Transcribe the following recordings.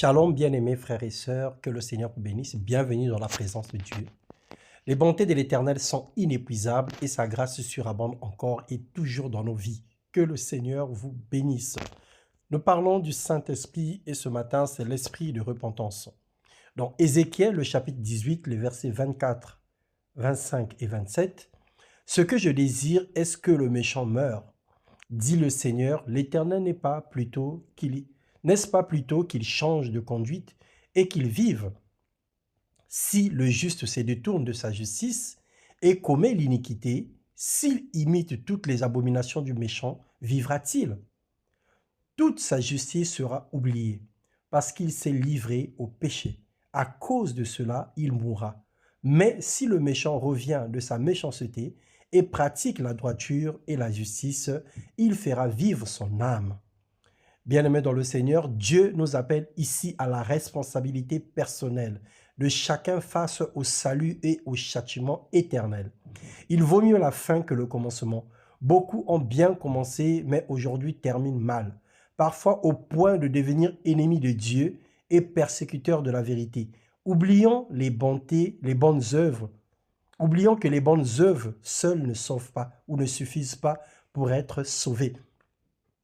Shalom, bien-aimés frères et sœurs, que le Seigneur vous bénisse. Bienvenue dans la présence de Dieu. Les bontés de l'Éternel sont inépuisables et sa grâce surabonde encore et toujours dans nos vies. Que le Seigneur vous bénisse. Nous parlons du Saint-Esprit et ce matin, c'est l'esprit de repentance. Dans Ézéchiel, le chapitre 18, les versets 24, 25 et 27, « Ce que je désire est que le méchant meure, dit le Seigneur, l'Éternel n'est-ce pas plutôt qu'il change de conduite et qu'il vive? Si le juste se détourne de sa justice et commet l'iniquité, s'il imite toutes les abominations du méchant, vivra-t-il? Toute sa justice sera oubliée, parce qu'il s'est livré au péché. À cause de cela, il mourra. Mais si le méchant revient de sa méchanceté et pratique la droiture et la justice, il fera vivre son âme. » Bien-aimés dans le Seigneur, Dieu nous appelle ici à la responsabilité personnelle de chacun face au salut et au châtiment éternel. Il vaut mieux la fin que le commencement. Beaucoup ont bien commencé, mais aujourd'hui terminent mal, parfois au point de devenir ennemis de Dieu et persécuteurs de la vérité. Oublions les bontés, les bonnes œuvres. Oublions que les bonnes œuvres seules ne sauvent pas ou ne suffisent pas pour être sauvés.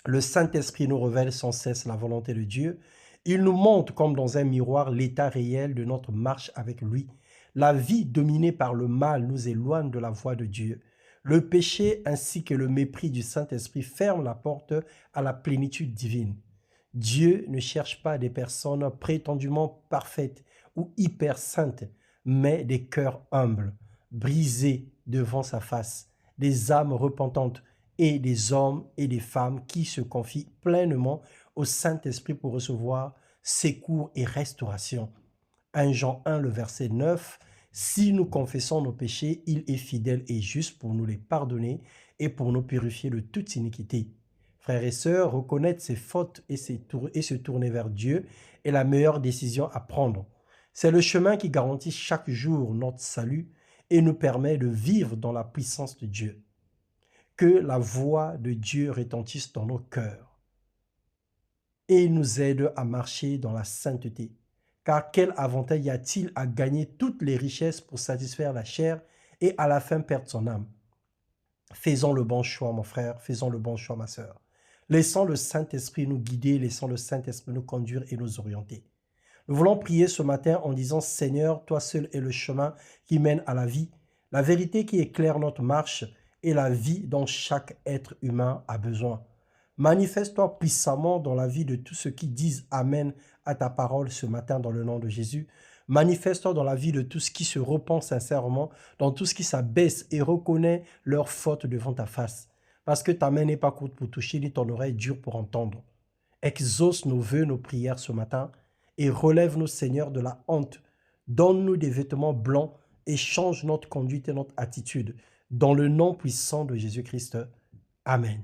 Le Saint-Esprit nous révèle sans cesse la volonté de Dieu. Il nous montre comme dans un miroir l'état réel de notre marche avec lui. La vie dominée par le mal nous éloigne de la voie de Dieu. Le péché ainsi que le mépris du Saint-Esprit ferment la porte à la plénitude divine. Dieu ne cherche pas des personnes prétendument parfaites ou hyper saintes, mais des cœurs humbles, brisés devant sa face, des âmes repentantes, et des hommes et des femmes qui se confient pleinement au Saint-Esprit pour recevoir secours et restauration. 1 Jean 1, le verset 9, « Si nous confessons nos péchés, il est fidèle et juste pour nous les pardonner et pour nous purifier de toute iniquité. » Frères et sœurs, reconnaître ses fautes et se tourner vers Dieu est la meilleure décision à prendre. C'est le chemin qui garantit chaque jour notre salut et nous permet de vivre dans la puissance de Dieu. Que la voix de Dieu retentisse dans nos cœurs et nous aide à marcher dans la sainteté. Car quel avantage y a-t-il à gagner toutes les richesses pour satisfaire la chair et à la fin perdre son âme? Faisons le bon choix, mon frère, faisons le bon choix, ma sœur. Laissons le Saint-Esprit nous guider, laissons le Saint-Esprit nous conduire et nous orienter. Nous voulons prier ce matin en disant « Seigneur, toi seul es le chemin qui mène à la vie, la vérité qui éclaire notre marche, et la vie dont chaque être humain a besoin. Manifeste-toi puissamment dans la vie de tous ceux qui disent Amen à ta parole ce matin dans le nom de Jésus. Manifeste-toi dans la vie de tous qui se repentent sincèrement, dans tous qui s'abaissent et reconnaissent leurs fautes devant ta face. Parce que ta main n'est pas courte pour toucher, ni ton oreille dure pour entendre. Exauce nos vœux, nos prières ce matin et relève-nous, Seigneur, de la honte. Donne-nous des vêtements blancs et change notre conduite et notre attitude. Dans le nom puissant de Jésus-Christ. Amen.